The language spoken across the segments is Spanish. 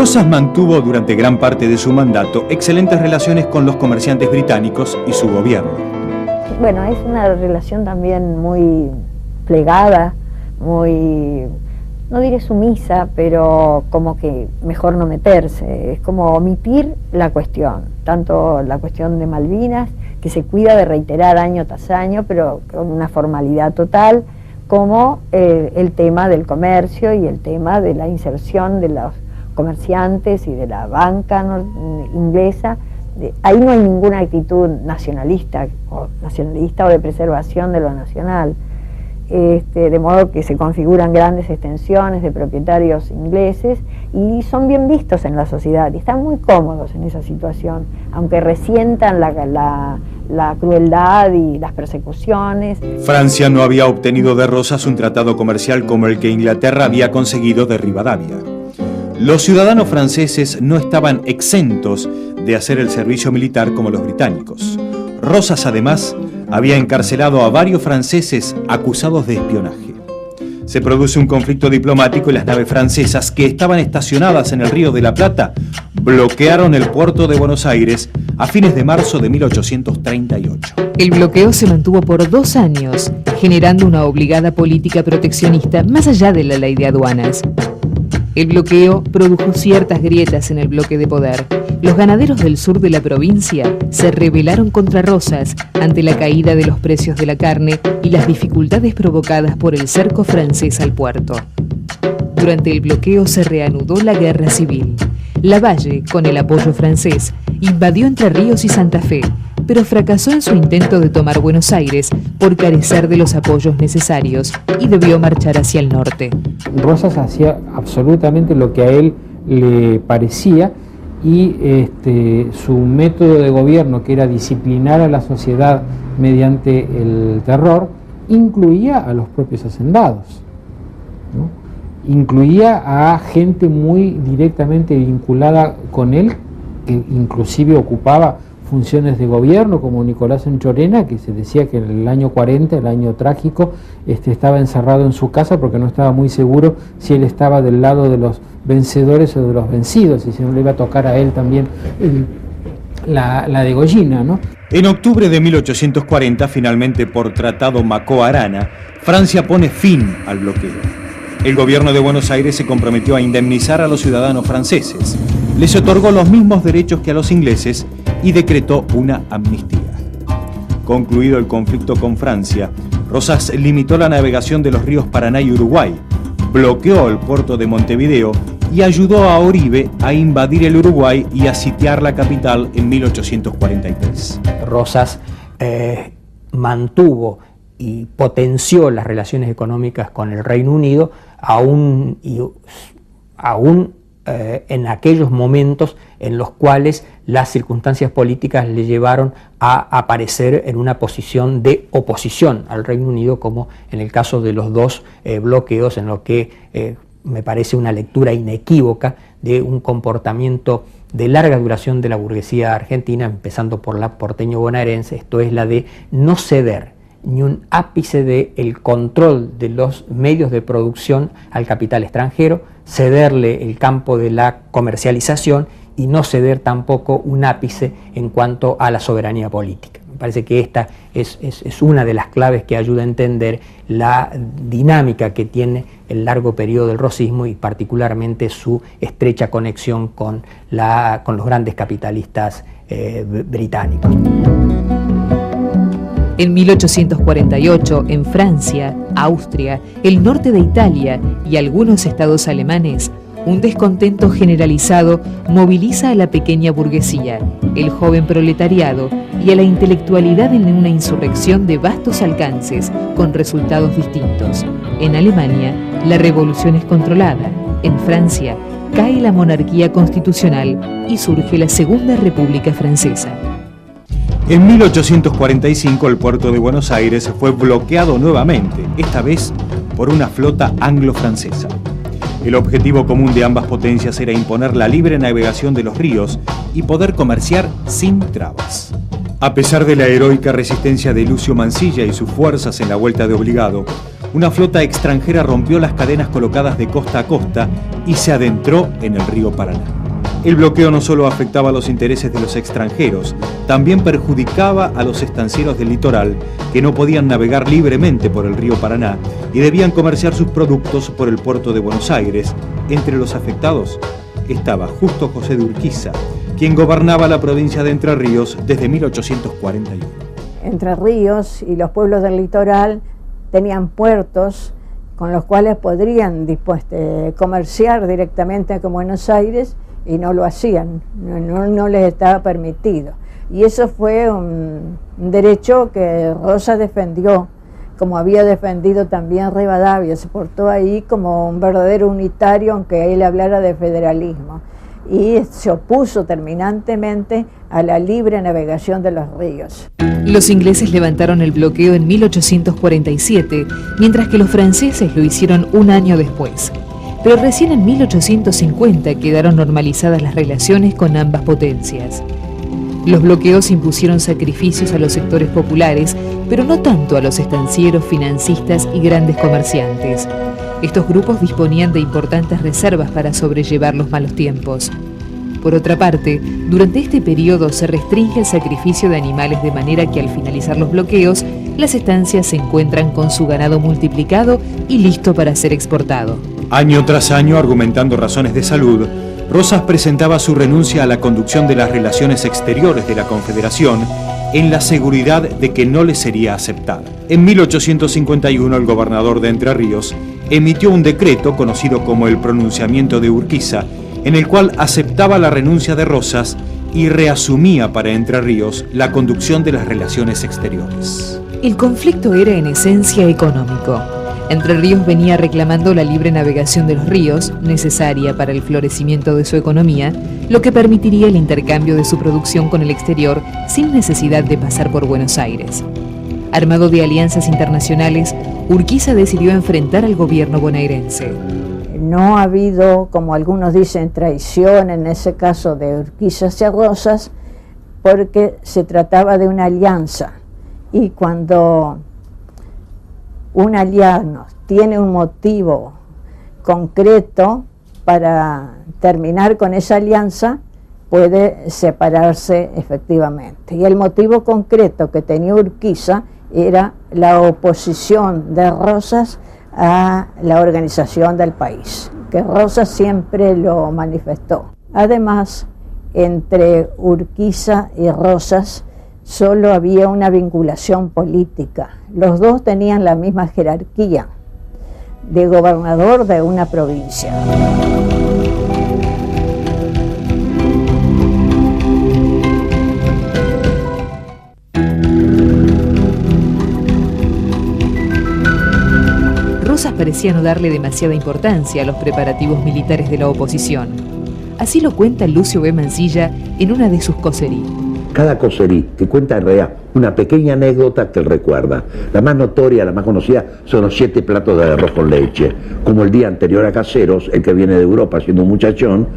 Rosas mantuvo durante gran parte de su mandato excelentes relaciones con los comerciantes británicos y su gobierno. Bueno, es una relación también muy plegada, muy, no diré sumisa, pero como que mejor no meterse, es como omitir la cuestión, tanto la cuestión de Malvinas, que se cuida de reiterar año tras año, pero con una formalidad total, como el tema del comercio y el tema de la inserción de los comerciantes y de la banca inglesa. Ahí no hay ninguna actitud nacionalista o de preservación de lo nacional, de modo que se configuran grandes extensiones de propietarios ingleses y son bien vistos en la sociedad y están muy cómodos en esa situación, aunque resientan la crueldad y las persecuciones. Francia no había obtenido de Rosas un tratado comercial como el que Inglaterra había conseguido de Rivadavia. Los ciudadanos franceses no estaban exentos de hacer el servicio militar como los británicos. Rosas, además, había encarcelado a varios franceses acusados de espionaje. Se produce un conflicto diplomático y las naves francesas, que estaban estacionadas en el Río de la Plata, bloquearon el puerto de Buenos Aires a fines de marzo de 1838. El bloqueo se mantuvo por 2 años, generando una obligada política proteccionista más allá de la ley de aduanas. El bloqueo produjo ciertas grietas en el bloque de poder. Los ganaderos del sur de la provincia se rebelaron contra Rosas ante la caída de los precios de la carne y las dificultades provocadas por el cerco francés al puerto. Durante el bloqueo se reanudó la guerra civil. Lavalle, con el apoyo francés, invadió Entre Ríos y Santa Fe, pero fracasó en su intento de tomar Buenos Aires por carecer de los apoyos necesarios y debió marchar hacia el norte. Rosas hacía absolutamente lo que a él le parecía y su método de gobierno, que era disciplinar a la sociedad mediante el terror, incluía a los propios hacendados, ¿no? Incluía a gente muy directamente vinculada con él, que inclusive ocupaba funciones de gobierno, como Nicolás Enchorena, que se decía que en el año 40, el año trágico, estaba encerrado en su casa porque no estaba muy seguro si él estaba del lado de los vencedores o de los vencidos, y si no le iba a tocar a él también la degollina, ¿no? En octubre de 1840, finalmente por Tratado Macó-Arana, Francia pone fin al bloqueo. El gobierno de Buenos Aires se comprometió a indemnizar a los ciudadanos franceses. Les otorgó los mismos derechos que a los ingleses y decretó una amnistía. Concluido el conflicto con Francia, Rosas limitó la navegación de los ríos Paraná y Uruguay, bloqueó el puerto de Montevideo y ayudó a Oribe a invadir el Uruguay y a sitiar la capital en 1843. Rosas mantuvo y potenció las relaciones económicas con el Reino Unido, aún en aquellos momentos en los cuales las circunstancias políticas le llevaron a aparecer en una posición de oposición al Reino Unido, como en el caso de los 2 bloqueos, en lo que me parece una lectura inequívoca de un comportamiento de larga duración de la burguesía argentina, empezando por la porteño bonaerense, esto es la de no ceder ni un ápice del control de los medios de producción al capital extranjero, cederle el campo de la comercialización y no ceder tampoco un ápice en cuanto a la soberanía política. Me parece que esta es una de las claves que ayuda a entender la dinámica que tiene el largo periodo del rosismo y particularmente su estrecha conexión con los grandes capitalistas británicos. En 1848, en Francia, Austria, el norte de Italia y algunos estados alemanes, un descontento generalizado moviliza a la pequeña burguesía, el joven proletariado y a la intelectualidad en una insurrección de vastos alcances, con resultados distintos. En Alemania, la revolución es controlada. En Francia, cae la monarquía constitucional y surge la Segunda República Francesa. En 1845 el puerto de Buenos Aires fue bloqueado nuevamente, esta vez por una flota anglo-francesa. El objetivo común de ambas potencias era imponer la libre navegación de los ríos y poder comerciar sin trabas. A pesar de la heroica resistencia de Lucio Mansilla y sus fuerzas en la vuelta de Obligado, una flota extranjera rompió las cadenas colocadas de costa a costa y se adentró en el río Paraná. El bloqueo no solo afectaba los intereses de los extranjeros, también perjudicaba a los estancieros del litoral, que no podían navegar libremente por el río Paraná y debían comerciar sus productos por el puerto de Buenos Aires. Entre los afectados estaba Justo José de Urquiza, quien gobernaba la provincia de Entre Ríos desde 1841. Entre Ríos y los pueblos del litoral tenían puertos con los cuales podrían comerciar directamente con Buenos Aires, y no lo hacían, no les estaba permitido. Y eso fue un derecho que Rosas defendió, como había defendido también Rivadavia. Se portó ahí como un verdadero unitario, aunque él hablara de federalismo, y se opuso terminantemente a la libre navegación de los ríos. Los ingleses levantaron el bloqueo en 1847, mientras que los franceses lo hicieron un año después. Pero recién en 1850 quedaron normalizadas las relaciones con ambas potencias. Los bloqueos impusieron sacrificios a los sectores populares, pero no tanto a los estancieros, financistas y grandes comerciantes. Estos grupos disponían de importantes reservas para sobrellevar los malos tiempos. Por otra parte, durante este periodo se restringe el sacrificio de animales de manera que al finalizar los bloqueos, las estancias se encuentran con su ganado multiplicado y listo para ser exportado. Año tras año, argumentando razones de salud, Rosas presentaba su renuncia a la conducción de las relaciones exteriores de la Confederación en la seguridad de que no le sería aceptada. En 1851, el gobernador de Entre Ríos emitió un decreto conocido como el Pronunciamiento de Urquiza, en el cual aceptaba la renuncia de Rosas y reasumía para Entre Ríos la conducción de las relaciones exteriores. El conflicto era en esencia económico. Entre Ríos venía reclamando la libre navegación de los ríos, necesaria para el florecimiento de su economía, lo que permitiría el intercambio de su producción con el exterior sin necesidad de pasar por Buenos Aires. Armado de alianzas internacionales, Urquiza decidió enfrentar al gobierno bonaerense. No ha habido, como algunos dicen, traición en ese caso de Urquiza hacia Rosas, porque se trataba de una alianza. Y cuando un aliado tiene un motivo concreto para terminar con esa alianza, puede separarse efectivamente. Y el motivo concreto que tenía Urquiza era la oposición de Rosas a la organización del país, que Rosas siempre lo manifestó. Además, entre Urquiza y Rosas solo había una vinculación política. Los dos tenían la misma jerarquía de gobernador de una provincia. Rosas parecía no darle demasiada importancia a los preparativos militares de la oposición. Así lo cuenta Lucio B. Mansilla en una de sus coserías. Cada coserí que cuenta en realidad una pequeña anécdota que él recuerda. La más notoria, la más conocida, son los 7 platos de arroz con leche. Como el día anterior a Caseros, el que viene de Europa siendo un muchachón,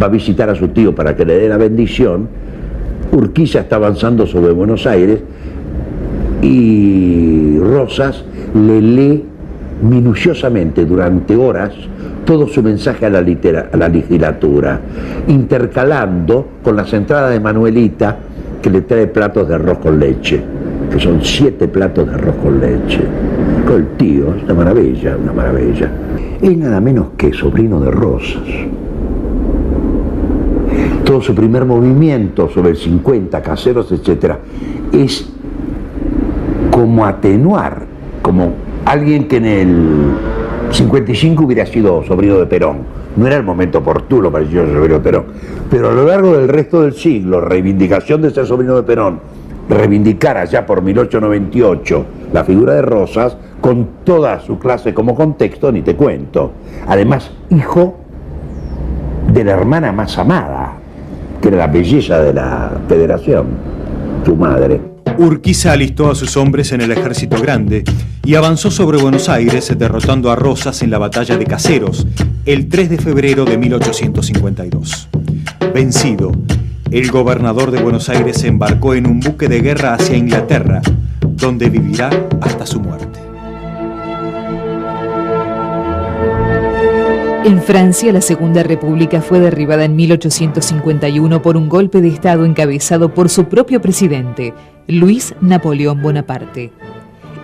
va a visitar a su tío para que le dé la bendición. Urquiza está avanzando sobre Buenos Aires y Rosas le lee minuciosamente durante horas todo su mensaje a la legislatura, intercalando con las entradas de Manuelita, que le trae platos de arroz con leche, que son 7 platos de arroz con leche. Con el tío, es una maravilla, una maravilla. Es nada menos que sobrino de Rosas. Todo su primer movimiento sobre el 50, Caseros, etc., es como atenuar, como alguien que en el 55 hubiera sido sobrino de Perón. No era el momento oportuno para ser sobrino de Perón, pero a lo largo del resto del siglo, reivindicación de ser sobrino de Perón, reivindicar allá por 1898 la figura de Rosas, con toda su clase como contexto, ni te cuento. Además, hijo de la hermana más amada, que era la belleza de la Federación, su madre. Urquiza alistó a sus hombres en el Ejército Grande y avanzó sobre Buenos Aires, derrotando a Rosas en la batalla de Caseros, el 3 de febrero de 1852. Vencido, el gobernador de Buenos Aires se embarcó en un buque de guerra hacia Inglaterra, donde vivirá hasta su muerte. En Francia, la Segunda República fue derribada en 1851 por un golpe de Estado encabezado por su propio presidente, Luis Napoleón Bonaparte.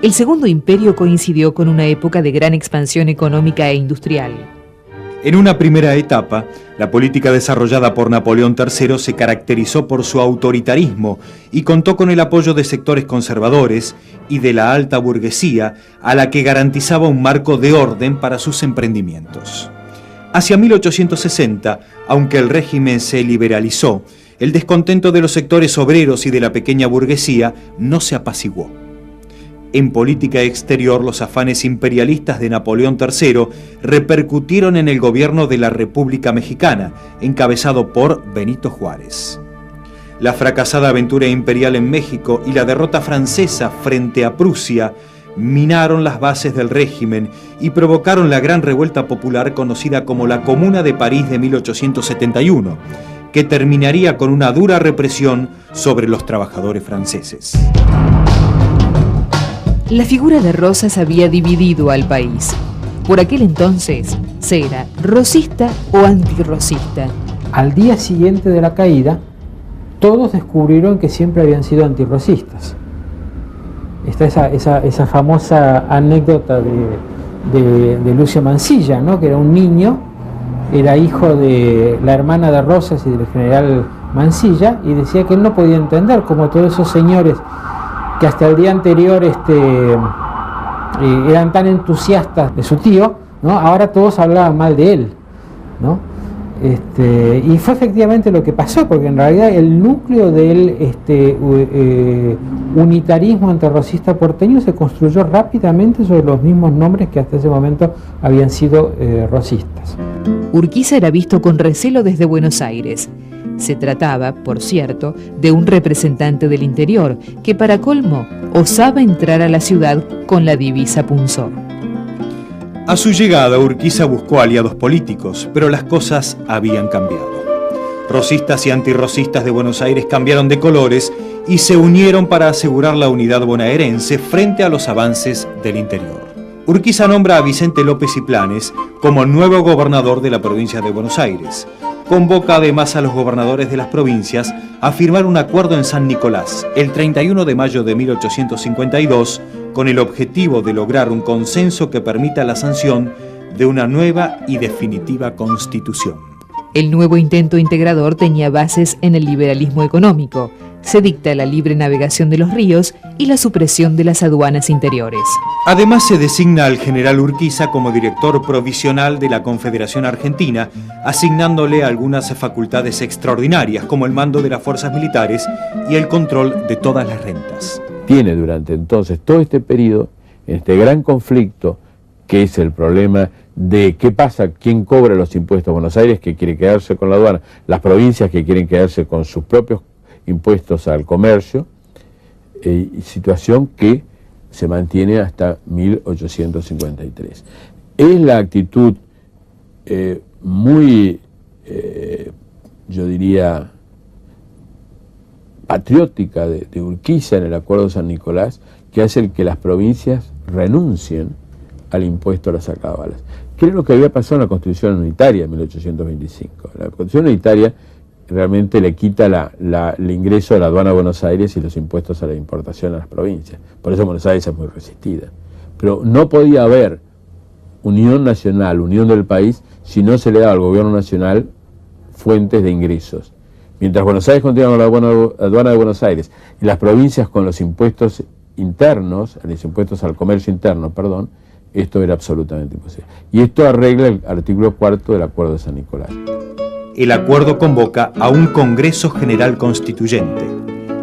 El Segundo Imperio coincidió con una época de gran expansión económica e industrial. En una primera etapa, la política desarrollada por Napoleón III se caracterizó por su autoritarismo y contó con el apoyo de sectores conservadores y de la alta burguesía, a la que garantizaba un marco de orden para sus emprendimientos. Hacia 1860, aunque el régimen se liberalizó, el descontento de los sectores obreros y de la pequeña burguesía no se apaciguó. En política exterior, los afanes imperialistas de Napoleón III repercutieron en el gobierno de la República Mexicana, encabezado por Benito Juárez. La fracasada aventura imperial en México y la derrota francesa frente a Prusia minaron las bases del régimen y provocaron la gran revuelta popular conocida como la Comuna de París de 1871, que terminaría con una dura represión sobre los trabajadores franceses. La figura de Rosas había dividido al país. Por aquel entonces, ¿se era rosista o antirrosista? Al día siguiente de la caída, todos descubrieron que siempre habían sido antirrosistas. Está esa famosa anécdota de Lucio Mansilla, ¿no? Que era un niño, era hijo de la hermana de Rosas y del general Mansilla, y decía que él no podía entender cómo todos esos señores que hasta el día anterior eran tan entusiastas de su tío, ¿no? Ahora todos hablaban mal de él, ¿no? Y fue efectivamente lo que pasó, porque en realidad el núcleo del unitarismo antirrosista porteño se construyó rápidamente sobre los mismos nombres que hasta ese momento habían sido rosistas. Urquiza era visto con recelo desde Buenos Aires. Se trataba, por cierto, de un representante del interior que, para colmo, osaba entrar a la ciudad con la divisa Punzó. A su llegada, Urquiza buscó aliados políticos, pero las cosas habían cambiado. Rosistas y antirrosistas de Buenos Aires cambiaron de colores y se unieron para asegurar la unidad bonaerense frente a los avances del interior. Urquiza nombra a Vicente López y Planes como nuevo gobernador de la provincia de Buenos Aires. Convoca además a los gobernadores de las provincias a firmar un acuerdo en San Nicolás el 31 de mayo de 1852 con el objetivo de lograr un consenso que permita la sanción de una nueva y definitiva constitución. El nuevo intento integrador tenía bases en el liberalismo económico. Se dicta la libre navegación de los ríos y la supresión de las aduanas interiores. Además, se designa al general Urquiza como director provisional de la Confederación Argentina, asignándole algunas facultades extraordinarias, como el mando de las fuerzas militares y el control de todas las rentas. Tiene durante entonces todo este periodo, este gran conflicto, que es el problema de qué pasa, quién cobra los impuestos. Buenos Aires, que quiere quedarse con la aduana, las provincias que quieren quedarse con sus propios impuestos al comercio, situación que se mantiene hasta 1853. Es la actitud muy, yo diría, patriótica de Urquiza en el Acuerdo de San Nicolás, que hace que las provincias renuncien al impuesto a las alcabalas. ¿Qué es lo que había pasado en la Constitución Unitaria de 1825? La Constitución Unitaria realmente le quita el ingreso de la aduana de Buenos Aires y los impuestos a la importación a las provincias. Por eso Buenos Aires es muy resistida. Pero no podía haber unión nacional, unión del país, si no se le daba al gobierno nacional fuentes de ingresos. Mientras Buenos Aires continuaba con la aduana de Buenos Aires y las provincias con los impuestos internos, los impuestos al comercio interno, perdón, esto era absolutamente imposible. Y esto arregla el artículo 4 del Acuerdo de San Nicolás. El acuerdo convoca a un Congreso General Constituyente.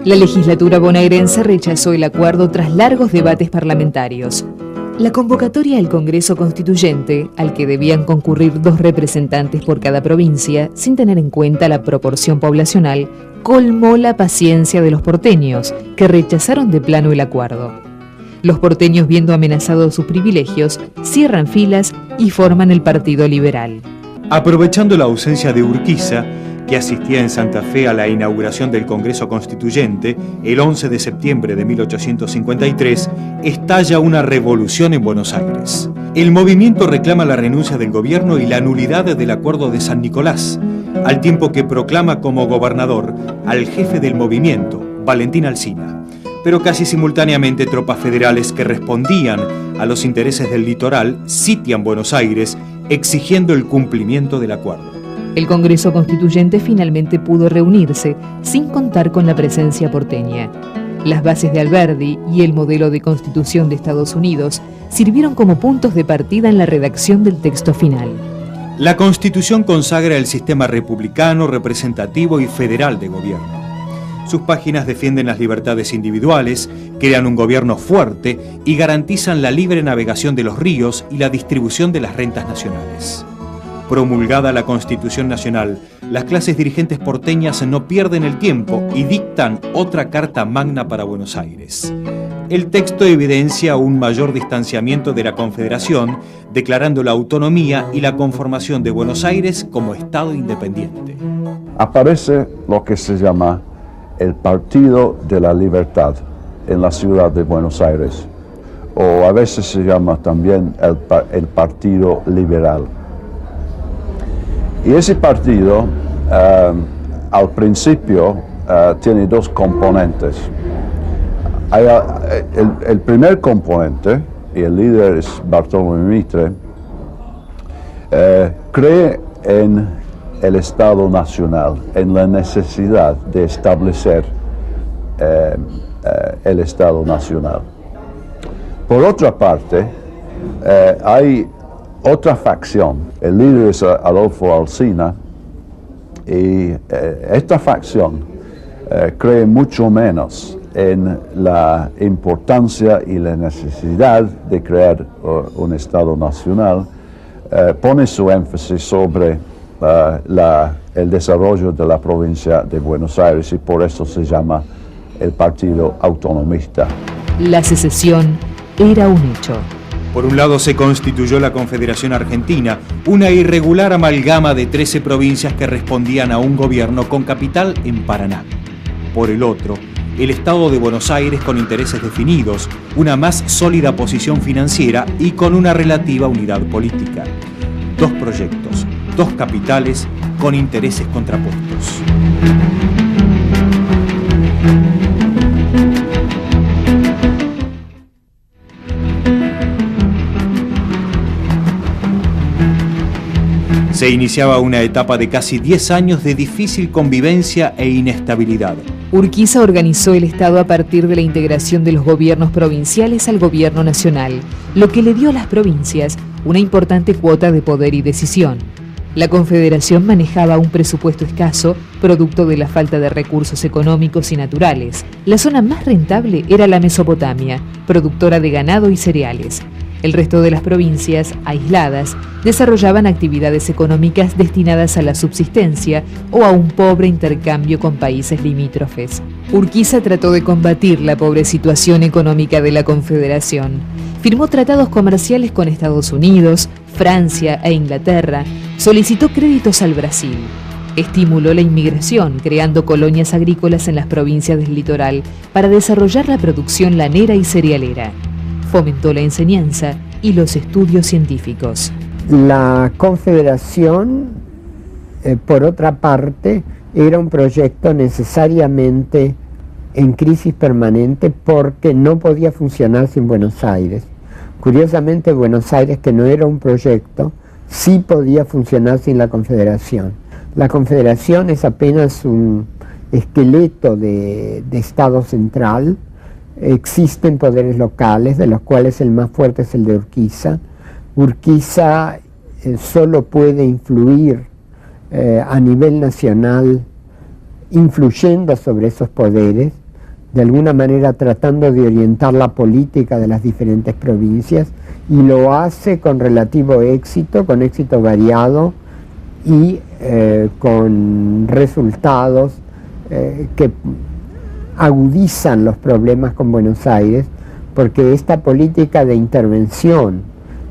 La legislatura bonaerense rechazó el acuerdo tras largos debates parlamentarios. La convocatoria al Congreso Constituyente, al que debían concurrir 2 representantes por cada provincia, sin tener en cuenta la proporción poblacional, colmó la paciencia de los porteños, que rechazaron de plano el acuerdo. Los porteños, viendo amenazados sus privilegios, cierran filas y forman el Partido Liberal. Aprovechando la ausencia de Urquiza, que asistía en Santa Fe a la inauguración del Congreso Constituyente, el 11 de septiembre de 1853, estalla una revolución en Buenos Aires. El movimiento reclama la renuncia del gobierno y la nulidad del Acuerdo de San Nicolás, al tiempo que proclama como gobernador al jefe del movimiento, Valentín Alsina. Pero casi simultáneamente tropas federales que respondían a los intereses del litoral sitian Buenos Aires, exigiendo el cumplimiento del acuerdo. El Congreso Constituyente finalmente pudo reunirse, sin contar con la presencia porteña. Las bases de Alberdi y el modelo de constitución de Estados Unidos sirvieron como puntos de partida en la redacción del texto final. La Constitución consagra el sistema republicano, representativo y federal de gobierno. Sus páginas defienden las libertades individuales, crean un gobierno fuerte y garantizan la libre navegación de los ríos y la distribución de las rentas nacionales. Promulgada la Constitución Nacional, las clases dirigentes porteñas no pierden el tiempo y dictan otra Carta Magna para Buenos Aires. El texto evidencia un mayor distanciamiento de la Confederación, declarando la autonomía y la conformación de Buenos Aires como Estado independiente. Aparece lo que se llama el Partido de la Libertad en la ciudad de Buenos Aires, o a veces se llama también el Partido Liberal. Y ese partido, al principio, tiene dos componentes. El primer componente, y el líder es Bartolomé Mitre, cree en el Estado Nacional, en la necesidad de establecer el Estado Nacional. Por otra parte, hay otra facción, el líder es Adolfo Alsina, y esta facción cree mucho menos en la importancia y la necesidad de crear un Estado nacional, pone su énfasis sobre el desarrollo de la provincia de Buenos Aires y por eso se llama el Partido Autonomista. La secesión era un hecho. Por un lado se constituyó la Confederación Argentina, una irregular amalgama de 13 provincias que respondían a un gobierno con capital en Paraná. Por el otro, el Estado de Buenos Aires con intereses definidos, una más sólida posición financiera y con una relativa unidad política. Dos proyectos, dos capitales con intereses contrapuestos. Se iniciaba una etapa de casi 10 años de difícil convivencia e inestabilidad. Urquiza organizó el Estado a partir de la integración de los gobiernos provinciales al gobierno nacional, lo que le dio a las provincias una importante cuota de poder y decisión. La Confederación manejaba un presupuesto escaso, producto de la falta de recursos económicos y naturales. La zona más rentable era la Mesopotamia, productora de ganado y cereales. El resto de las provincias, aisladas, desarrollaban actividades económicas destinadas a la subsistencia o a un pobre intercambio con países limítrofes. Urquiza trató de combatir la pobre situación económica de la Confederación. Firmó tratados comerciales con Estados Unidos, Francia e Inglaterra. Solicitó créditos al Brasil. Estimuló la inmigración, creando colonias agrícolas en las provincias del litoral para desarrollar la producción lanera y cerealera. Fomentó la enseñanza y los estudios científicos. La Confederación, por otra parte, era un proyecto necesariamente en crisis permanente porque no podía funcionar sin Buenos Aires. Curiosamente, Buenos Aires, que no era un proyecto, sí podía funcionar sin la Confederación. La Confederación es apenas un esqueleto de Estado central. Existen poderes locales, de los cuales el más fuerte es el de Urquiza. Urquiza solo puede influir a nivel nacional, influyendo sobre esos poderes, de alguna manera tratando de orientar la política de las diferentes provincias, y lo hace con relativo éxito, con éxito variado y con resultados que agudizan los problemas con Buenos Aires, porque esta política de intervención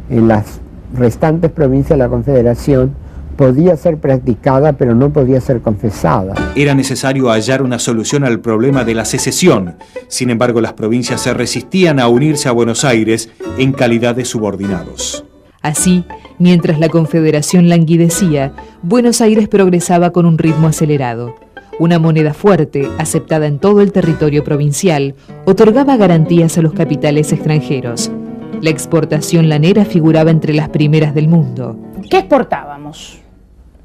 en las restantes provincias de la Confederación podía ser practicada, pero no podía ser confesada. Era necesario hallar una solución al problema de la secesión. Sin embargo, las provincias se resistían a unirse a Buenos Aires en calidad de subordinados. Así, mientras la Confederación languidecía, Buenos Aires progresaba con un ritmo acelerado. Una moneda fuerte, aceptada en todo el territorio provincial, otorgaba garantías a los capitales extranjeros. La exportación lanera figuraba entre las primeras del mundo. ¿Qué exportábamos?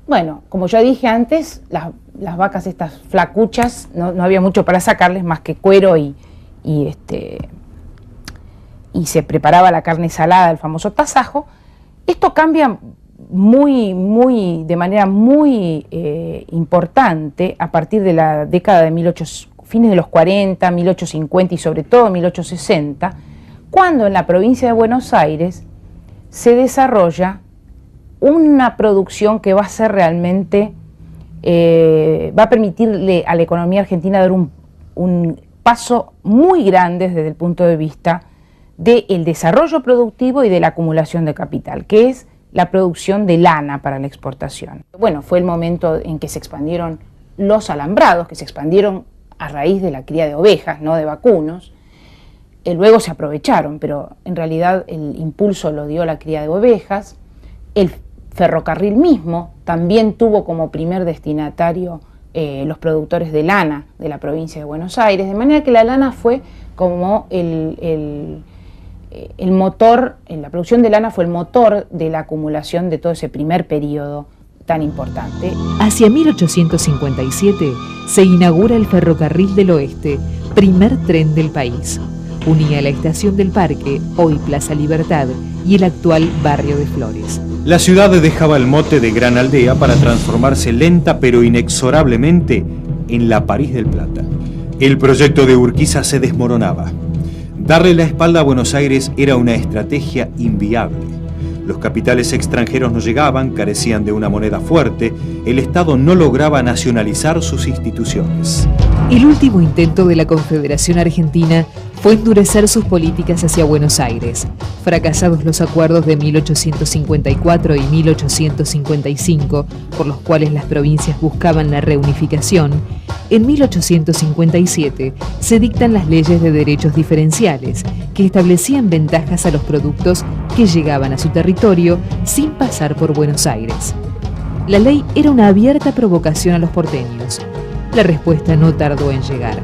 Bueno, como ya dije antes, las vacas estas flacuchas, no había mucho para sacarles más que cuero y se preparaba la carne salada, el famoso tasajo. Esto cambia de manera muy importante a partir de la década de fines de los 40, 1850 y sobre todo 1860, cuando en la provincia de Buenos Aires se desarrolla una producción que va a ser realmente, va a permitirle a la economía argentina dar un paso muy grande desde el punto de vista del desarrollo productivo y de la acumulación de capital, que es la producción de lana para la exportación. Bueno, fue el momento en que se expandieron los alambrados, que se expandieron a raíz de la cría de ovejas, no de vacunos. Luego se aprovecharon, pero en realidad el impulso lo dio la cría de ovejas. El ferrocarril mismo también tuvo como primer destinatario los productores de lana de la provincia de Buenos Aires, de manera que la lana fue como el motor, la producción de lana fue el motor de la acumulación de todo ese primer periodo tan importante. Hacia 1857 se inaugura el Ferrocarril del Oeste, primer tren del país. Unía la estación del Parque, hoy Plaza Libertad, y el actual barrio de Flores. La ciudad dejaba el mote de gran aldea para transformarse lenta pero inexorablemente en la París del Plata. El proyecto de Urquiza se desmoronaba. Darle la espalda a Buenos Aires era una estrategia inviable. Los capitales extranjeros no llegaban, carecían de una moneda fuerte, el Estado no lograba nacionalizar sus instituciones. El último intento de la Confederación Argentina fue endurecer sus políticas hacia Buenos Aires. Fracasados los acuerdos de 1854 y 1855, por los cuales las provincias buscaban la reunificación, en 1857 se dictan las leyes de derechos diferenciales, que establecían ventajas a los productos que llegaban a su territorio sin pasar por Buenos Aires. La ley era una abierta provocación a los porteños. La respuesta no tardó en llegar.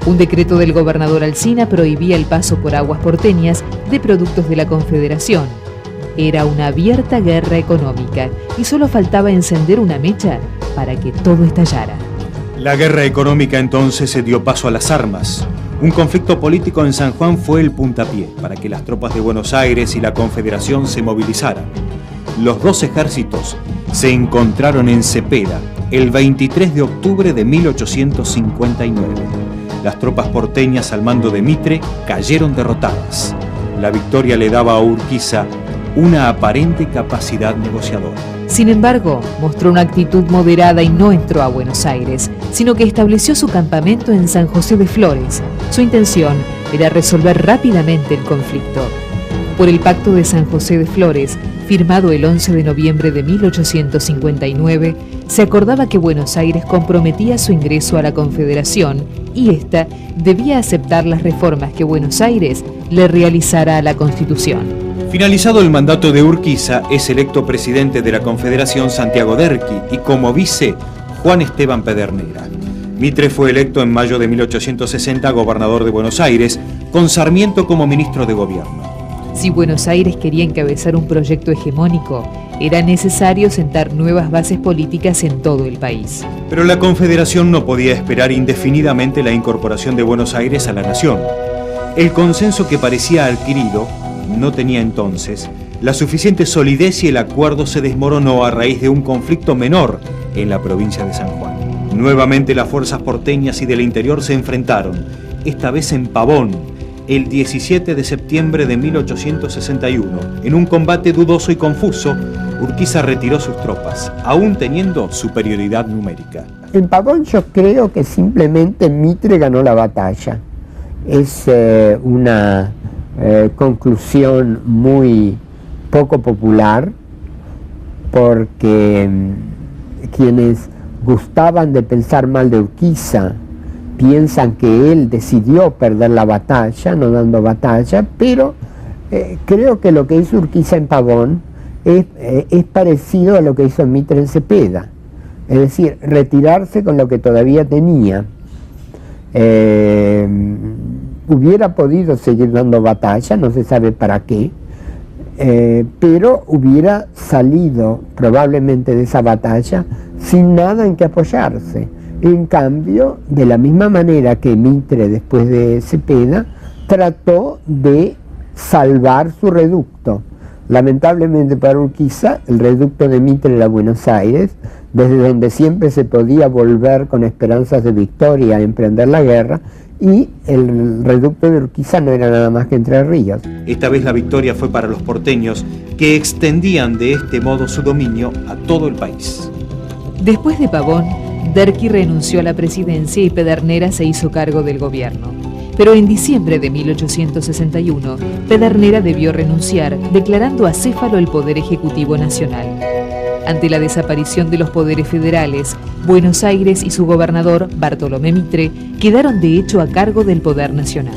Un decreto del gobernador Alsina prohibía el paso por aguas porteñas de productos de la Confederación. Era una abierta guerra económica y solo faltaba encender una mecha para que todo estallara. La guerra económica entonces se dio paso a las armas. Un conflicto político en San Juan fue el puntapié para que las tropas de Buenos Aires y la Confederación se movilizaran. Los dos ejércitos se encontraron en Cepeda el 23 de octubre de 1859. Las tropas porteñas al mando de Mitre cayeron derrotadas. La victoria le daba a Urquiza una aparente capacidad negociadora. Sin embargo, mostró una actitud moderada y no entró a Buenos Aires, sino que estableció su campamento en San José de Flores. Su intención era resolver rápidamente el conflicto. Por el Pacto de San José de Flores, firmado el 11 de noviembre de 1859, se acordaba que Buenos Aires comprometía su ingreso a la Confederación y ésta debía aceptar las reformas que Buenos Aires le realizara a la Constitución. Finalizado el mandato de Urquiza, es electo presidente de la Confederación Santiago Derqui y como vice, Juan Esteban Pedernera. Mitre fue electo en mayo de 1860 gobernador de Buenos Aires, con Sarmiento como ministro de gobierno. Si Buenos Aires quería encabezar un proyecto hegemónico, era necesario sentar nuevas bases políticas en todo el país. Pero la Confederación no podía esperar indefinidamente la incorporación de Buenos Aires a la nación. El consenso que parecía adquirido no tenía entonces la suficiente solidez y el acuerdo se desmoronó a raíz de un conflicto menor en la provincia de San Juan. Nuevamente las fuerzas porteñas y del interior se enfrentaron, esta vez en Pavón, el 17 de septiembre de 1861. En un combate dudoso y confuso, Urquiza retiró sus tropas, aún teniendo superioridad numérica. En Pavón yo creo que simplemente Mitre ganó la batalla. Es una conclusión muy poco popular. porque quienes gustaban de pensar mal de Urquiza piensan que él decidió perder la batalla, no dando batalla, pero creo que lo que hizo Urquiza en Pavón es parecido a lo que hizo Mitre en Cepeda, es decir, retirarse con lo que todavía tenía. Hubiera podido seguir dando batalla, no se sabe para qué, pero hubiera salido probablemente de esa batalla sin nada en que apoyarse. En cambio, de la misma manera que Mitre después de Cepeda, trató de salvar su reducto. Lamentablemente para Urquiza, el reducto de Mitre era Buenos Aires, desde donde siempre se podía volver con esperanzas de victoria a emprender la guerra, y el reducto de Urquiza no era nada más que Entre Ríos. Esta vez la victoria fue para los porteños, que extendían de este modo su dominio a todo el país. Después de Pavón, Derqui renunció a la presidencia y Pedernera se hizo cargo del gobierno. Pero en diciembre de 1861, Pedernera debió renunciar, declarando acéfalo el Poder Ejecutivo Nacional. Ante la desaparición de los poderes federales, Buenos Aires y su gobernador, Bartolomé Mitre, quedaron de hecho a cargo del Poder Nacional.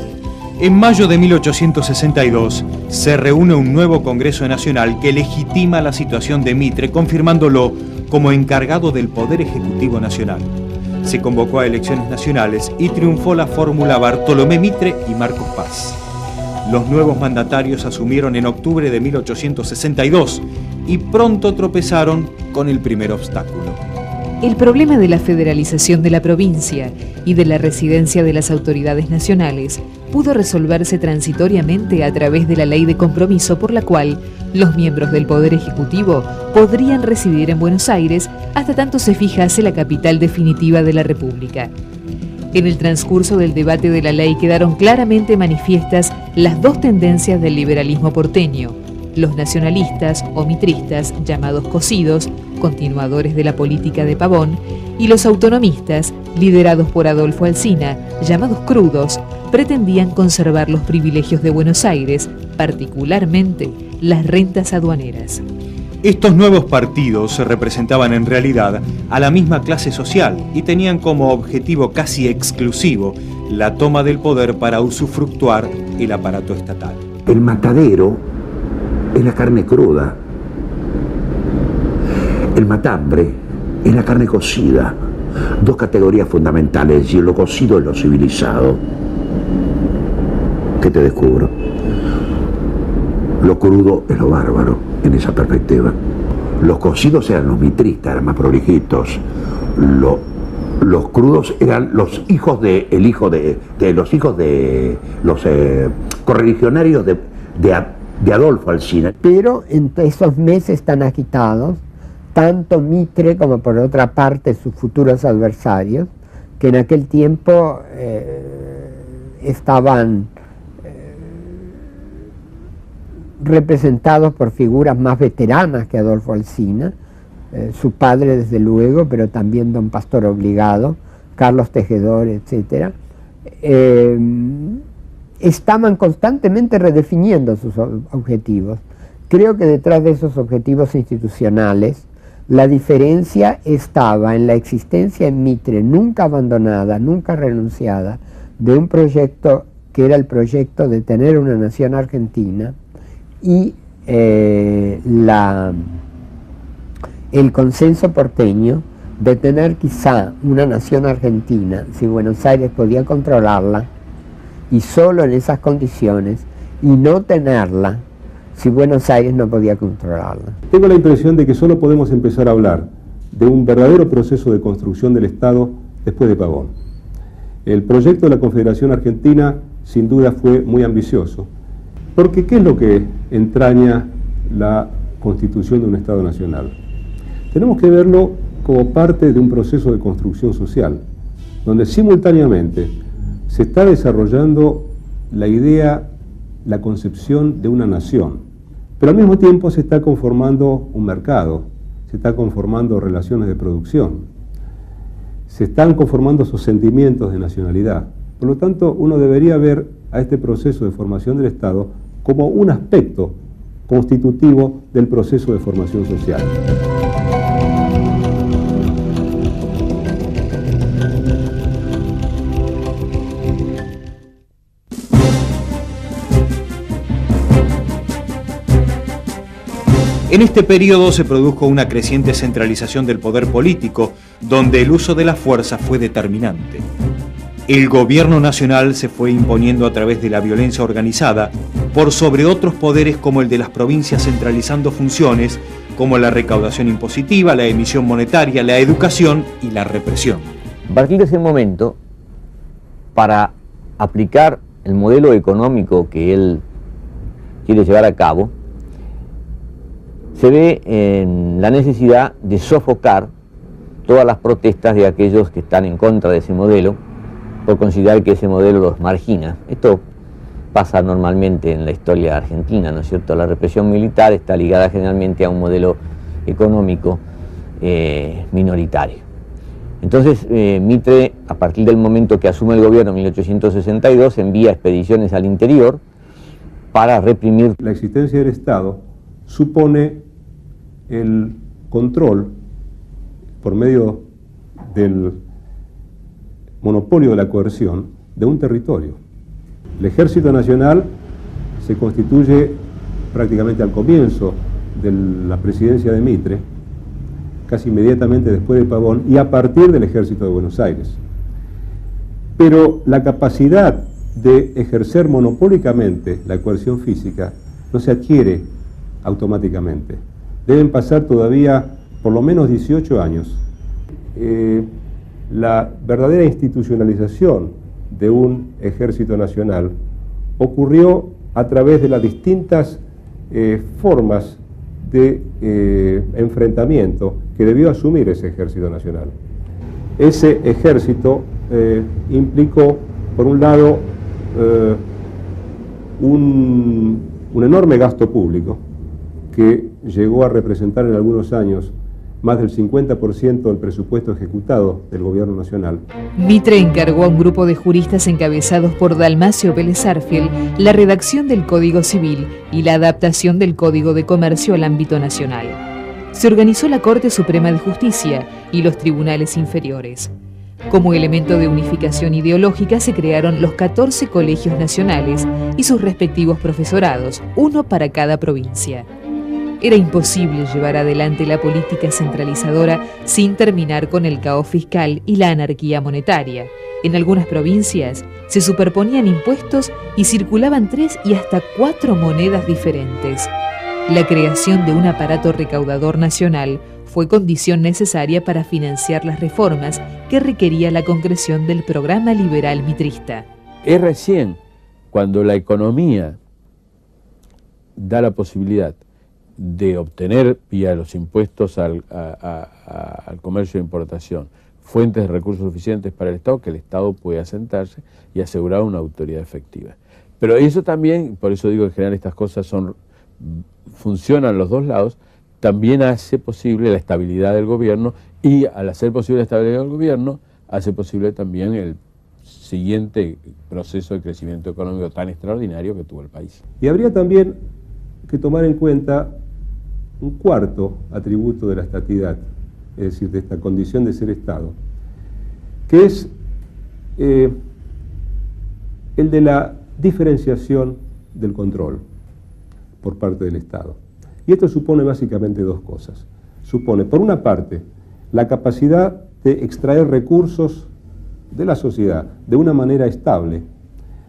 En mayo de 1862 se reúne un nuevo Congreso Nacional que legitima la situación de Mitre, confirmándolo como encargado del Poder Ejecutivo Nacional. Se convocó a elecciones nacionales y triunfó la fórmula Bartolomé Mitre y Marcos Paz. Los nuevos mandatarios asumieron en octubre de 1862 y pronto tropezaron con el primer obstáculo. El problema de la federalización de la provincia y de la residencia de las autoridades nacionales pudo resolverse transitoriamente a través de la Ley de Compromiso, por la cual los miembros del Poder Ejecutivo podrían residir en Buenos Aires hasta tanto se fijase la capital definitiva de la República. En el transcurso del debate de la ley quedaron claramente manifiestas las dos tendencias del liberalismo porteño: los nacionalistas o mitristas, llamados cocidos, continuadores de la política de Pavón, y los autonomistas, liderados por Adolfo Alsina, llamados crudos, pretendían conservar los privilegios de Buenos Aires, particularmente las rentas aduaneras. Estos nuevos partidos se representaban en realidad a la misma clase social y tenían como objetivo casi exclusivo la toma del poder para usufructuar el aparato estatal. El matadero es la carne cruda. El matambre es la carne cocida. Dos categorías fundamentales, es decir, lo cocido y lo civilizado. ¿Qué te descubro? Lo crudo es lo bárbaro en esa perspectiva. Los cocidos eran los mitristas, eran más prolijitos. Los crudos eran los hijos de los correligionarios de Adolfo Alsina. Pero en esos meses tan agitados, tanto Mitre como por otra parte sus futuros adversarios, que en aquel tiempo estaban representados por figuras más veteranas que Adolfo Alsina, su padre desde luego, pero también don Pastor Obligado, Carlos Tejedor, etc., estaban constantemente redefiniendo sus objetivos. Creo que detrás de esos objetivos institucionales, la diferencia estaba en la existencia en Mitre, nunca abandonada, nunca renunciada, de un proyecto que era el proyecto de tener una nación argentina, y el consenso porteño de tener quizá una nación argentina, si Buenos Aires podía controlarla, y solo en esas condiciones, y no tenerla si Buenos Aires no podía controlarla. Tengo la impresión de que solo podemos empezar a hablar de un verdadero proceso de construcción del Estado después de Pavón. El proyecto de la Confederación Argentina sin duda fue muy ambicioso, porque ¿qué es lo que entraña la constitución de un Estado nacional? Tenemos que verlo como parte de un proceso de construcción social, donde simultáneamente se está desarrollando la idea, la concepción de una nación, pero al mismo tiempo se está conformando un mercado, se está conformando relaciones de producción, se están conformando esos sentimientos de nacionalidad. Por lo tanto, uno debería ver a este proceso de formación del Estado como un aspecto constitutivo del proceso de formación social. En este periodo se produjo una creciente centralización del poder político, donde el uso de la fuerza fue determinante. El gobierno nacional se fue imponiendo a través de la violencia organizada por sobre otros poderes como el de las provincias, centralizando funciones como la recaudación impositiva, la emisión monetaria, la educación y la represión. A partir de ese momento, para aplicar el modelo económico que él quiere llevar a cabo, se ve en la necesidad de sofocar todas las protestas de aquellos que están en contra de ese modelo, por considerar que ese modelo los margina. Esto pasa normalmente en la historia argentina, ¿no es cierto? La represión militar está ligada generalmente a un modelo económico minoritario. Entonces Mitre, a partir del momento que asume el gobierno en 1862, envía expediciones al interior para reprimir. La existencia del Estado supone el control por medio del monopolio de la coerción de un territorio. El Ejército Nacional se constituye prácticamente al comienzo de la presidencia de Mitre, casi inmediatamente después de Pavón, y a partir del Ejército de Buenos Aires. Pero la capacidad de ejercer monopólicamente la coerción física no se adquiere automáticamente. Deben pasar todavía por lo menos 18 años. La verdadera institucionalización de un ejército nacional ocurrió a través de las distintas formas de enfrentamiento que debió asumir ese ejército nacional. Ese ejército implicó, por un lado, un enorme gasto público que llegó a representar en algunos años más del 50% del presupuesto ejecutado del gobierno nacional. Mitre encargó a un grupo de juristas encabezados por Dalmacio Vélez Arfiel la redacción del Código Civil y la adaptación del Código de Comercio al ámbito nacional. Se organizó la Corte Suprema de Justicia y los tribunales inferiores. Como elemento de unificación ideológica se crearon los 14 colegios nacionales y sus respectivos profesorados, uno para cada provincia. Era imposible llevar adelante la política centralizadora sin terminar con el caos fiscal y la anarquía monetaria. En algunas provincias se superponían impuestos y circulaban 3 y hasta 4 monedas diferentes. La creación de un aparato recaudador nacional fue condición necesaria para financiar las reformas que requería la concreción del programa liberal mitrista. Es recién cuando la economía da la posibilidad de obtener vía los impuestos al comercio de importación fuentes de recursos suficientes para el Estado, que el Estado puede asentarse y asegurar una autoridad efectiva. Pero eso también, por eso digo que en general estas cosas funcionan los dos lados, también hace posible la estabilidad del gobierno, y al hacer posible la estabilidad del gobierno, hace posible también el siguiente proceso de crecimiento económico tan extraordinario que tuvo el país. Y habría también que tomar en cuenta un cuarto atributo de la estatidad, es decir, de esta condición de ser Estado, que es el de la diferenciación del control por parte del Estado. Y esto supone básicamente dos cosas. Supone, por una parte, la capacidad de extraer recursos de la sociedad de una manera estable,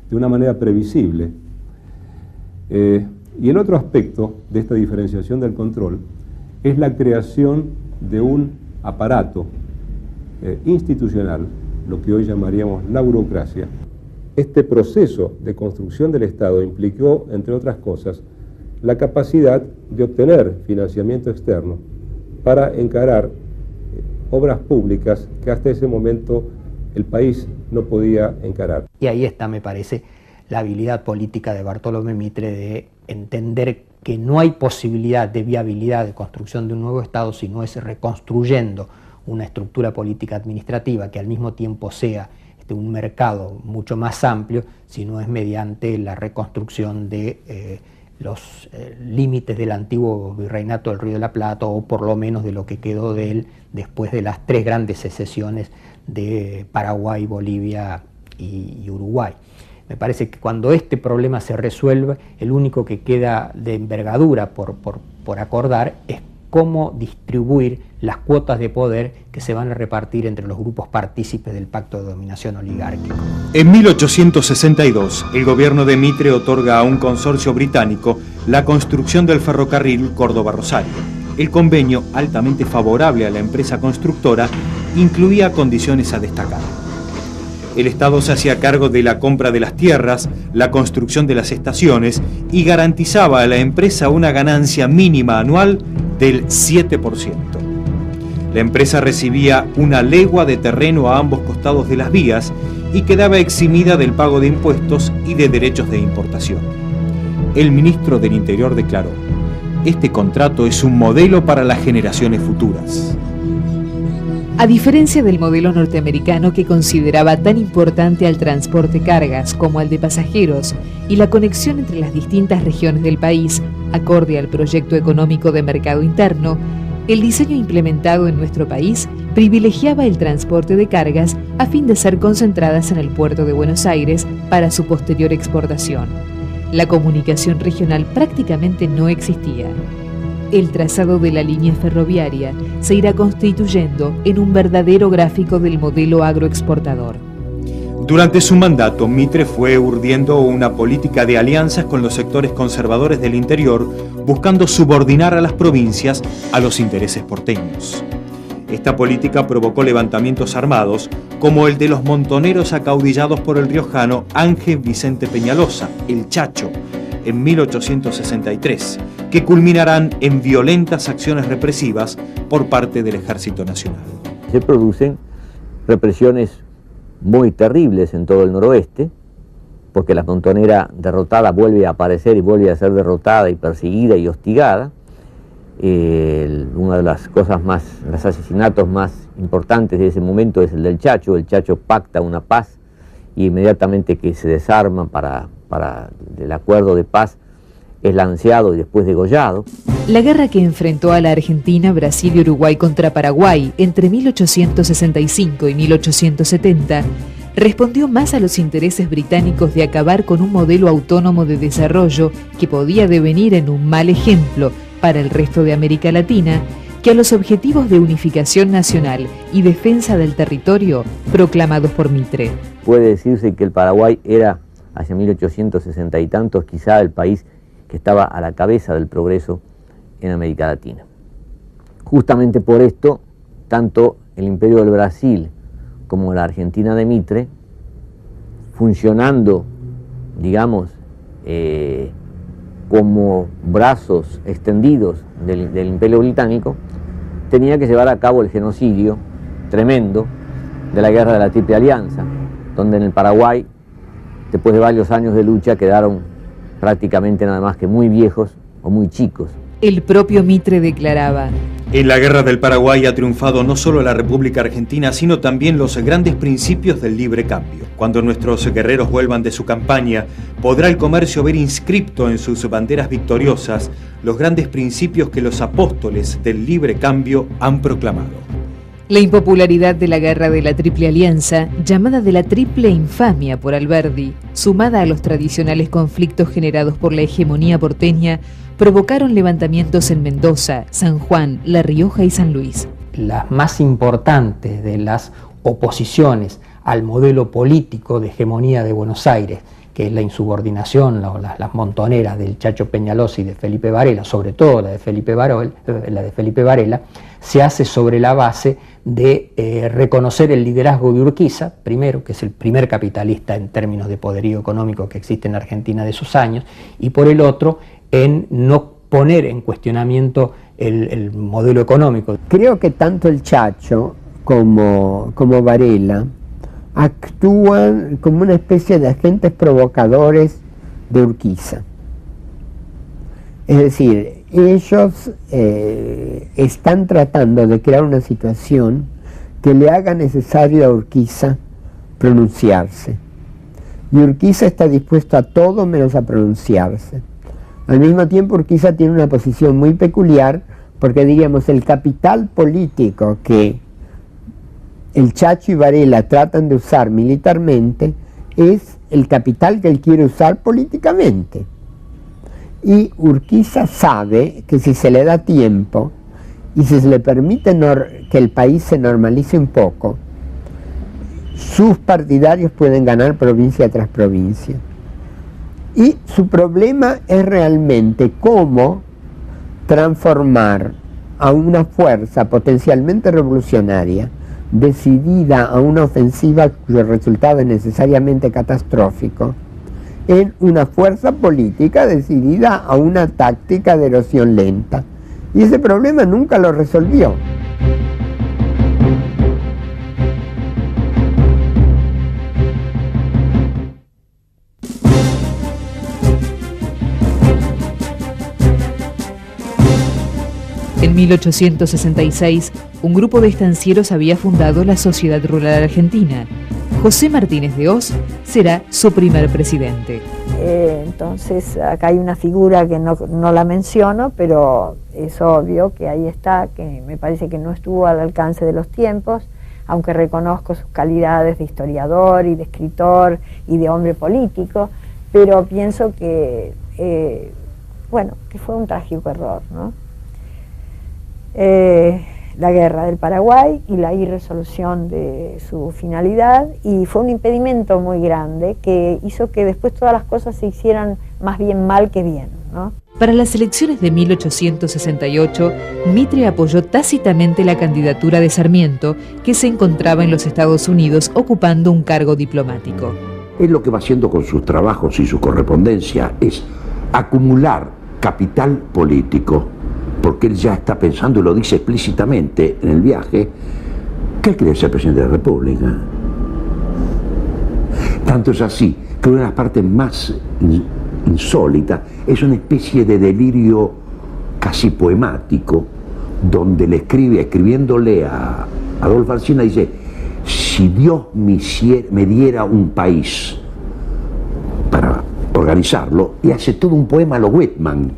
de una manera previsible. Y el otro aspecto de esta diferenciación del control es la creación de un aparato institucional, lo que hoy llamaríamos la burocracia. Este proceso de construcción del Estado implicó, entre otras cosas, la capacidad de obtener financiamiento externo para encarar obras públicas que hasta ese momento el país no podía encarar. Y ahí está, me parece, la habilidad política de Bartolomé Mitre de entender que no hay posibilidad de viabilidad de construcción de un nuevo Estado si no es reconstruyendo una estructura política administrativa que al mismo tiempo sea un mercado mucho más amplio, si no es mediante la reconstrucción de los límites del antiguo virreinato del Río de la Plata, o por lo menos de lo que quedó de él después de las 3 grandes secesiones de Paraguay, Bolivia y Uruguay. Me parece que cuando este problema se resuelve, el único que queda de envergadura por acordar es cómo distribuir las cuotas de poder que se van a repartir entre los grupos partícipes del pacto de dominación oligárquico. En 1862, el gobierno de Mitre otorga a un consorcio británico la construcción del ferrocarril Córdoba-Rosario. El convenio, altamente favorable a la empresa constructora, incluía condiciones a destacar. El Estado se hacía cargo de la compra de las tierras, la construcción de las estaciones y garantizaba a la empresa una ganancia mínima anual del 7%. La empresa recibía una legua de terreno a ambos costados de las vías y quedaba eximida del pago de impuestos y de derechos de importación. El ministro del Interior declaró: "Este contrato es un modelo para las generaciones futuras". A diferencia del modelo norteamericano, que consideraba tan importante al transporte cargas como al de pasajeros y la conexión entre las distintas regiones del país, acorde al proyecto económico de mercado interno, el diseño implementado en nuestro país privilegiaba el transporte de cargas a fin de ser concentradas en el puerto de Buenos Aires para su posterior exportación. La comunicación regional prácticamente no existía. El trazado de la línea ferroviaria se irá constituyendo en un verdadero gráfico del modelo agroexportador. Durante su mandato, Mitre fue urdiendo una política de alianzas con los sectores conservadores del interior, buscando subordinar a las provincias a los intereses porteños. Esta política provocó levantamientos armados, como el de los montoneros acaudillados por el riojano Ángel Vicente Peñalosa, el Chacho, en 1863, que culminarán en violentas acciones represivas por parte del Ejército Nacional. Se producen represiones muy terribles en todo el noroeste, porque la montonera derrotada vuelve a aparecer y vuelve a ser derrotada y perseguida y hostigada. Una de las cosas más, los asesinatos más importantes de ese momento es el del Chacho. El Chacho pacta una paz y inmediatamente que se desarma para el acuerdo de paz es lanceado y después degollado. La guerra que enfrentó a la Argentina, Brasil y Uruguay contra Paraguay entre 1865 y 1870 respondió más a los intereses británicos de acabar con un modelo autónomo de desarrollo que podía devenir en un mal ejemplo para el resto de América Latina, que a los objetivos de unificación nacional y defensa del territorio proclamados por Mitre. Puede decirse que el Paraguay era, hacia 1860 y tantos, quizá el país que estaba a la cabeza del progreso en América Latina. Justamente por esto, tanto el Imperio del Brasil como la Argentina de Mitre, funcionando, digamos, como brazos extendidos del Imperio Británico, tenía que llevar a cabo el genocidio tremendo de la Guerra de la Triple Alianza, donde en el Paraguay, después de varios años de lucha, quedaron prácticamente nada más que muy viejos o muy chicos. El propio Mitre declaraba: "En la Guerra del Paraguay ha triunfado no solo la República Argentina, sino también los grandes principios del libre cambio. Cuando nuestros guerreros vuelvan de su campaña, podrá el comercio ver inscripto en sus banderas victoriosas los grandes principios que los apóstoles del libre cambio han proclamado". La impopularidad de la Guerra de la Triple Alianza, llamada de la Triple Infamia por Alberdi, sumada a los tradicionales conflictos generados por la hegemonía porteña, provocaron levantamientos en Mendoza, San Juan, La Rioja y San Luis. Las más importantes de las oposiciones al modelo político de hegemonía de Buenos Aires, que es la insubordinación, las montoneras del Chacho Peñalosa y de Felipe Varela, sobre todo la de Felipe Varela, se hace sobre la base de reconocer el liderazgo de Urquiza, primero, que es el primer capitalista en términos de poderío económico que existe en Argentina de esos años, y por el otro, en no poner en cuestionamiento el modelo económico. Creo que tanto el Chacho como Varela actúan como una especie de agentes provocadores de Urquiza. Es decir, ellos están tratando de crear una situación que le haga necesario a Urquiza pronunciarse. Y Urquiza está dispuesto a todo menos a pronunciarse. Al mismo tiempo, Urquiza tiene una posición muy peculiar, porque diríamos el capital político que el Chacho y Varela tratan de usar militarmente es el capital que él quiere usar políticamente. Y Urquiza sabe que si se le da tiempo y si se le permite que el país se normalice un poco, sus partidarios pueden ganar provincia tras provincia. Y su problema es realmente cómo transformar a una fuerza potencialmente revolucionaria, decidida a una ofensiva cuyo resultado es necesariamente catastrófico, en una fuerza política decidida a una táctica de erosión lenta. Y ese problema nunca lo resolvió. En 1866, un grupo de estancieros había fundado la Sociedad Rural Argentina. José Martínez de Hoz será su primer presidente. Entonces, acá hay una figura que no la menciono, pero es obvio que ahí está, que me parece que no estuvo al alcance de los tiempos, aunque reconozco sus calidades de historiador y de escritor y de hombre político, pero pienso que, bueno, que fue un trágico error, ¿no? La guerra del Paraguay y la irresolución de su finalidad, y fue un impedimento muy grande que hizo que después todas las cosas se hicieran más bien mal que bien, ¿no? Para las elecciones de 1868, Mitre apoyó tácitamente la candidatura de Sarmiento, que se encontraba en los Estados Unidos ocupando un cargo diplomático. Él lo que va haciendo con sus trabajos y su correspondencia es acumular capital político, porque él ya está pensando, y lo dice explícitamente en el viaje, que él quiere ser presidente de la República. Tanto es así que una de las partes más insólitas es una especie de delirio casi poemático, donde le escribiéndole a Adolfo Alsina, dice: si Dios me diera un país para organizarlo, y hace todo un poema a lo Whitman,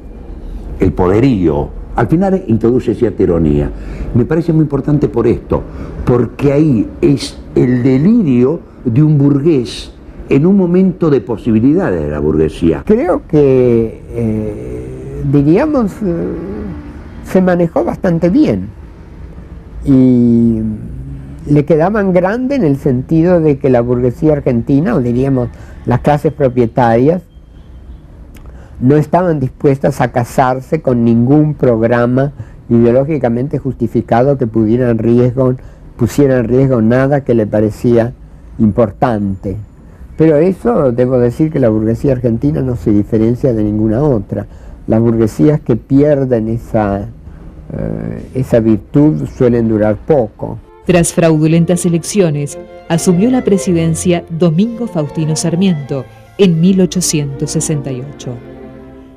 el poderío. Al final introduce cierta ironía. Me parece muy importante por esto, porque ahí es el delirio de un burgués en un momento de posibilidades de la burguesía. Creo que, diríamos, se manejó bastante bien y le quedaban grande en el sentido de que la burguesía argentina, o diríamos las clases propietarias, no estaban dispuestas a casarse con ningún programa ideológicamente justificado que pusiera en riesgo nada que le parecía importante. Pero eso, debo decir que la burguesía argentina no se diferencia de ninguna otra. Las burguesías que pierden esa virtud suelen durar poco. Tras fraudulentas elecciones, asumió la presidencia Domingo Faustino Sarmiento en 1868.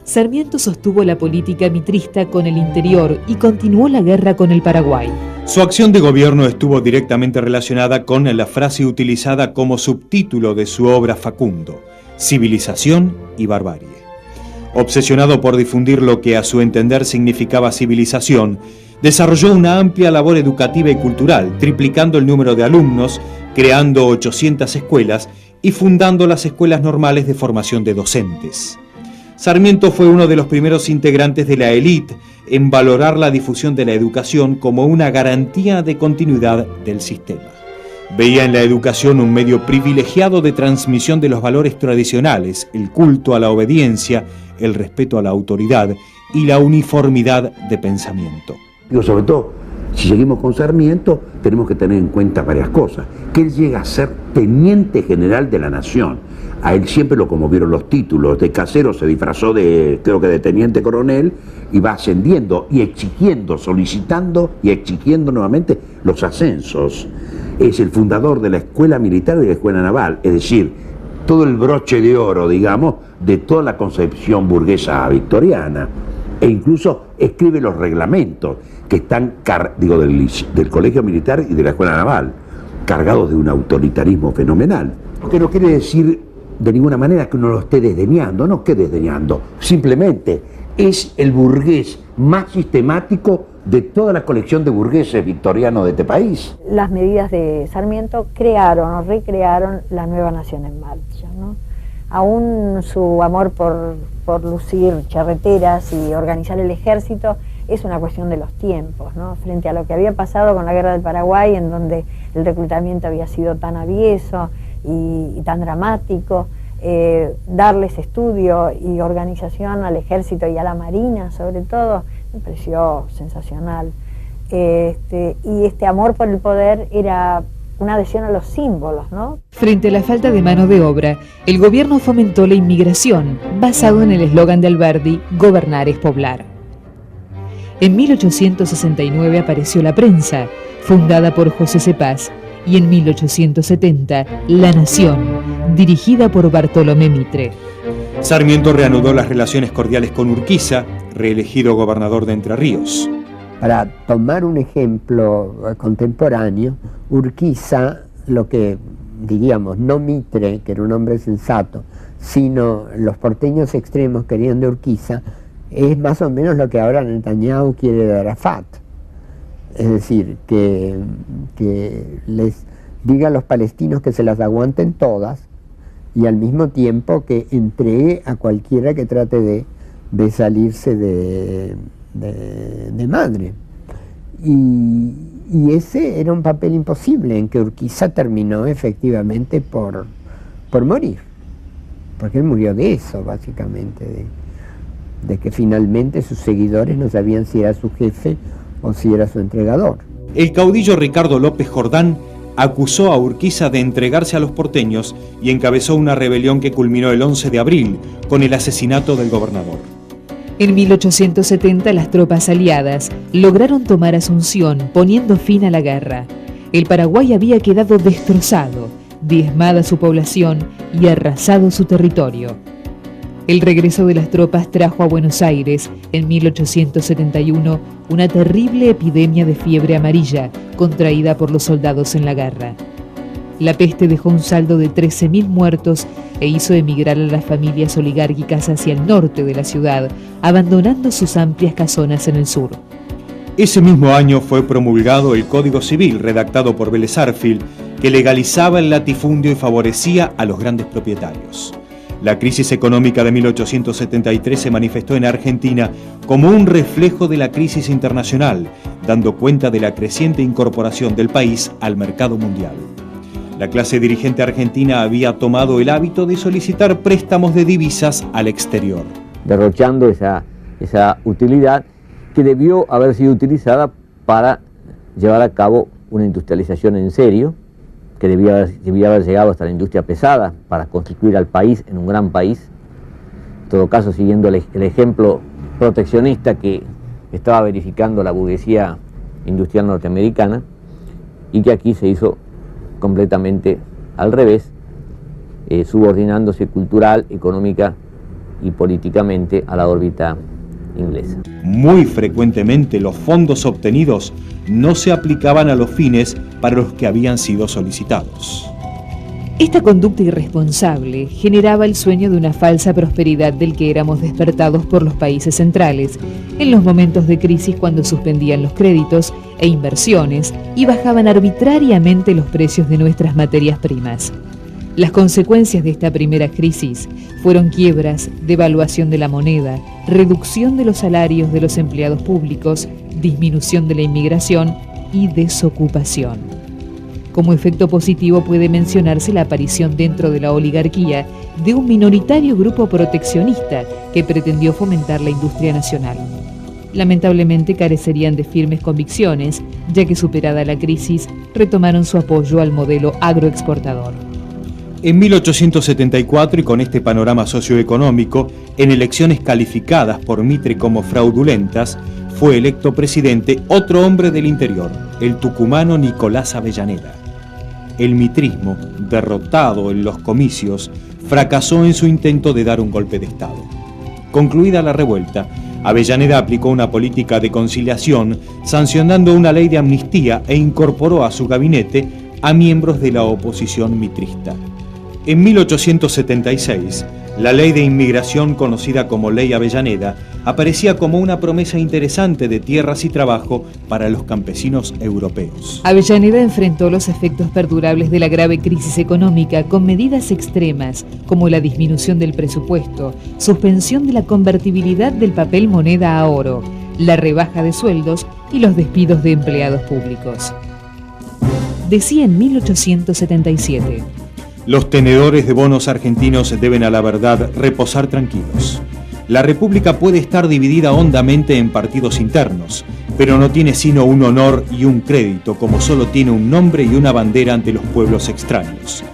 Sarmiento sostuvo la política mitrista con el interior y continuó la guerra con el Paraguay. Su acción de gobierno estuvo directamente relacionada con la frase utilizada como subtítulo de su obra Facundo: civilización y barbarie. Obsesionado por difundir lo que a su entender significaba civilización, desarrolló una amplia labor educativa y cultural, triplicando el número de alumnos, creando 800 escuelas y fundando las escuelas normales de formación de docentes. Sarmiento fue uno de los primeros integrantes de la élite en valorar la difusión de la educación como una garantía de continuidad del sistema. Veía en la educación un medio privilegiado de transmisión de los valores tradicionales, el culto a la obediencia, el respeto a la autoridad y la uniformidad de pensamiento. Sobre todo, si seguimos con Sarmiento, tenemos que tener en cuenta varias cosas. Que él llega a ser teniente general de la nación. A él siempre lo conmovieron los títulos. De casero se disfrazó de, creo que de teniente coronel, y va ascendiendo y exigiendo, solicitando y exigiendo nuevamente los ascensos. Es el fundador de la escuela militar y de la escuela naval, es decir, todo el broche de oro, digamos, de toda la concepción burguesa victoriana. E incluso escribe los reglamentos que están, del colegio militar y de la escuela naval, cargados de un autoritarismo fenomenal. Lo que no quiere decir de ninguna manera que uno lo esté desdeñando, no que desdeñando, simplemente es el burgués más sistemático de toda la colección de burgueses victorianos de este país. Las medidas de Sarmiento crearon o recrearon la nueva nación en marcha, ¿no? Aún su amor por lucir charreteras y organizar el ejército es una cuestión de los tiempos, ¿no? Frente a lo que había pasado con la Guerra del Paraguay, en donde el reclutamiento había sido tan avieso y tan dramático, darles estudio y organización al ejército y a la marina sobre todo, me pareció sensacional. Y este amor por el poder era una adhesión a los símbolos, ¿no? Frente a la falta de mano de obra, el gobierno fomentó la inmigración, basado en el eslogan de Alberdi, gobernar es poblar. En 1869 apareció La Prensa, fundada por José Cepaz, y en 1870, La Nación, dirigida por Bartolomé Mitre. Sarmiento reanudó las relaciones cordiales con Urquiza, reelegido gobernador de Entre Ríos. Para tomar un ejemplo contemporáneo, Urquiza, lo que diríamos, no Mitre, que era un hombre sensato, sino los porteños extremos querían de Urquiza, es más o menos lo que ahora Netanyahu quiere de Arafat. Es decir, que les diga a los palestinos que se las aguanten todas y al mismo tiempo que entregue a cualquiera que trate de salirse de madre. Y ese era un papel imposible, en que Urquiza terminó efectivamente por morir, porque él murió de eso, básicamente, de que finalmente sus seguidores no sabían si era su jefe o si era su entregador. El caudillo Ricardo López Jordán acusó a Urquiza de entregarse a los porteños y encabezó una rebelión que culminó el 11 de abril con el asesinato del gobernador. En 1870 las tropas aliadas lograron tomar Asunción, poniendo fin a la guerra. El Paraguay había quedado destrozado, diezmada su población y arrasado su territorio. El regreso de las tropas trajo a Buenos Aires, en 1871, una terrible epidemia de fiebre amarilla, contraída por los soldados en la guerra. La peste dejó un saldo de 13.000 muertos e hizo emigrar a las familias oligárquicas hacia el norte de la ciudad, abandonando sus amplias casonas en el sur. Ese mismo año fue promulgado el Código Civil, redactado por Vélez Sarsfield, que legalizaba el latifundio y favorecía a los grandes propietarios. La crisis económica de 1873 se manifestó en Argentina como un reflejo de la crisis internacional, dando cuenta de la creciente incorporación del país al mercado mundial. La clase dirigente argentina había tomado el hábito de solicitar préstamos de divisas al exterior, derrochando esa utilidad que debió haber sido utilizada para llevar a cabo una industrialización en serio, que debía haber llegado hasta la industria pesada para constituir al país en un gran país, en todo caso siguiendo el ejemplo proteccionista que estaba verificando la burguesía industrial norteamericana, y que aquí se hizo completamente al revés, subordinándose cultural, económica y políticamente a la órbita inglesa. Muy frecuentemente los fondos obtenidos no se aplicaban a los fines para los que habían sido solicitados. Esta conducta irresponsable generaba el sueño de una falsa prosperidad del que éramos despertados por los países centrales, en los momentos de crisis cuando suspendían los créditos e inversiones y bajaban arbitrariamente los precios de nuestras materias primas. Las consecuencias de esta primera crisis fueron quiebras, devaluación de la moneda, reducción de los salarios de los empleados públicos, disminución de la inmigración y desocupación. Como efecto positivo puede mencionarse la aparición dentro de la oligarquía de un minoritario grupo proteccionista que pretendió fomentar la industria nacional. Lamentablemente carecerían de firmes convicciones, ya que superada la crisis retomaron su apoyo al modelo agroexportador. En 1874, y con este panorama socioeconómico, en elecciones calificadas por Mitre como fraudulentas, fue electo presidente otro hombre del interior, el tucumano Nicolás Avellaneda. El mitrismo, derrotado en los comicios, fracasó en su intento de dar un golpe de Estado. Concluida la revuelta, Avellaneda aplicó una política de conciliación, sancionando una ley de amnistía e incorporó a su gabinete a miembros de la oposición mitrista. En 1876, la ley de inmigración, conocida como Ley Avellaneda, aparecía como una promesa interesante de tierras y trabajo para los campesinos europeos. Avellaneda enfrentó los efectos perdurables de la grave crisis económica con medidas extremas como la disminución del presupuesto, suspensión de la convertibilidad del papel moneda a oro, la rebaja de sueldos y los despidos de empleados públicos. Decía en 1877: los tenedores de bonos argentinos deben a la verdad reposar tranquilos. La República puede estar dividida hondamente en partidos internos, pero no tiene sino un honor y un crédito, como solo tiene un nombre y una bandera ante los pueblos extraños.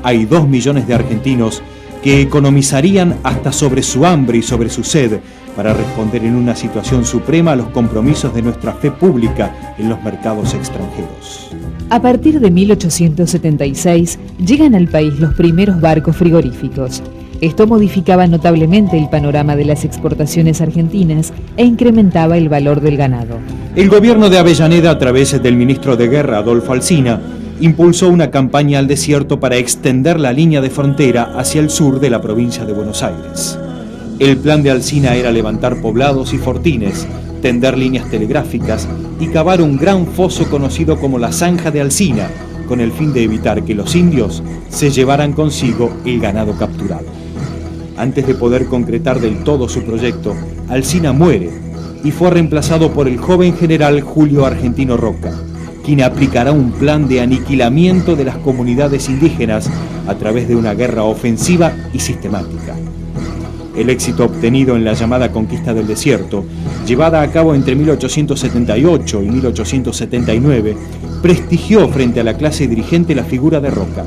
Hay 2 millones de argentinos que economizarían hasta sobre su hambre y sobre su sed para responder en una situación suprema a los compromisos de nuestra fe pública en los mercados extranjeros. A partir de 1876 llegan al país los primeros barcos frigoríficos. Esto modificaba notablemente el panorama de las exportaciones argentinas e incrementaba el valor del ganado. El gobierno de Avellaneda, a través del ministro de Guerra, Adolfo Alsina, impulsó una campaña al desierto para extender la línea de frontera hacia el sur de la provincia de Buenos Aires. El plan de Alsina era levantar poblados y fortines, tender líneas telegráficas y cavar un gran foso conocido como la Zanja de Alsina, con el fin de evitar que los indios se llevaran consigo el ganado capturado. Antes de poder concretar del todo su proyecto, Alsina muere y fue reemplazado por el joven general Julio Argentino Roca, quien aplicará un plan de aniquilamiento de las comunidades indígenas a través de una guerra ofensiva y sistemática. El éxito obtenido en la llamada Conquista del Desierto, llevada a cabo entre 1878 y 1879, prestigió frente a la clase dirigente la figura de Roca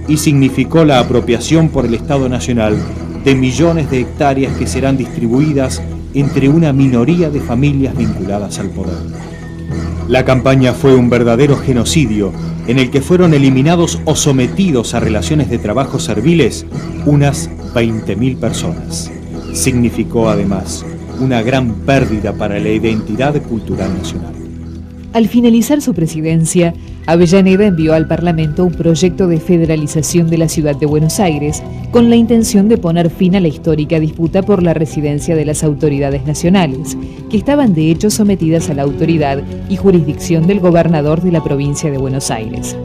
y significó la apropiación por el Estado Nacional de millones de hectáreas que serán distribuidas entre una minoría de familias vinculadas al poder. La campaña fue un verdadero genocidio en el que fueron eliminados o sometidos a relaciones de trabajo serviles unas 20.000 personas. Significó además una gran pérdida para la identidad cultural nacional. Al finalizar su presidencia, Avellaneda envió al Parlamento un proyecto de federalización de la ciudad de Buenos Aires con la intención de poner fin a la histórica disputa por la residencia de las autoridades nacionales, que estaban de hecho sometidas a la autoridad y jurisdicción del gobernador de la provincia de Buenos Aires.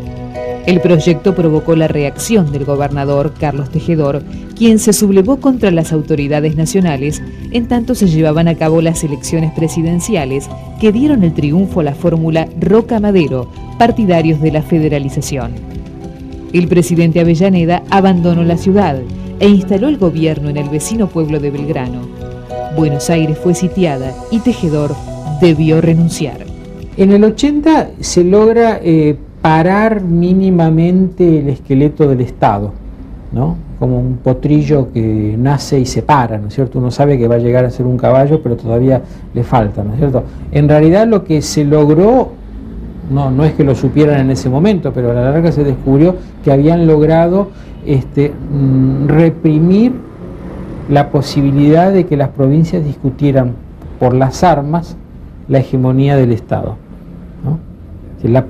El proyecto provocó la reacción del gobernador Carlos Tejedor, quien se sublevó contra las autoridades nacionales en tanto se llevaban a cabo las elecciones presidenciales que dieron el triunfo a la fórmula Roca-Madero, partidarios de la federalización. El presidente Avellaneda abandonó la ciudad e instaló el gobierno en el vecino pueblo de Belgrano. Buenos Aires fue sitiada y Tejedor debió renunciar. En el 80 se logra parar mínimamente el esqueleto del Estado, ¿no? Como un potrillo que nace y se para, ¿no es cierto? Uno sabe que va a llegar a ser un caballo, pero todavía le falta, ¿no es cierto? En realidad lo que se logró, no es que lo supieran en ese momento, pero a la larga se descubrió que habían logrado reprimir la posibilidad de que las provincias discutieran por las armas la hegemonía del Estado, ¿no?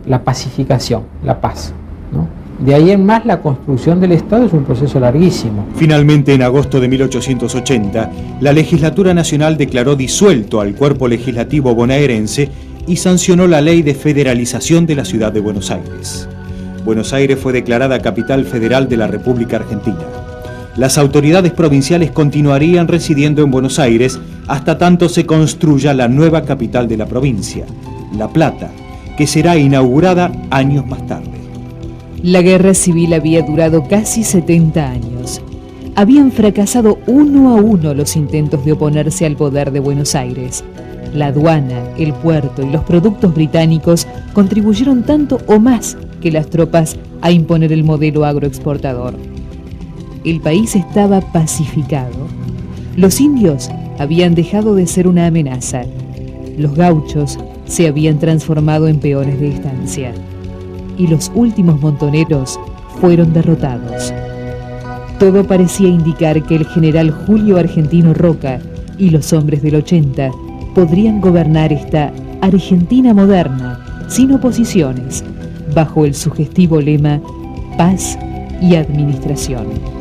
La pacificación, la paz, ¿no? De ahí en más la construcción del Estado es un proceso larguísimo. Finalmente, en agosto de 1880, la Legislatura Nacional declaró disuelto al cuerpo legislativo bonaerense y sancionó la ley de federalización de la ciudad de Buenos Aires. Buenos Aires fue declarada capital federal de la República Argentina. Las autoridades provinciales continuarían residiendo en Buenos Aires hasta tanto se construya la nueva capital de la provincia, La Plata, que será inaugurada años más tarde. La guerra civil había durado casi 70 años. Habían fracasado uno a uno los intentos de oponerse al poder de Buenos Aires. La aduana, el puerto y los productos británicos contribuyeron tanto o más que las tropas a imponer el modelo agroexportador. El país estaba pacificado. Los indios habían dejado de ser una amenaza. Los gauchos se habían transformado en peones de estancia. Y los últimos montoneros fueron derrotados. Todo parecía indicar que el general Julio Argentino Roca y los hombres del 80 podrían gobernar esta Argentina moderna, sin oposiciones, bajo el sugestivo lema Paz y administración.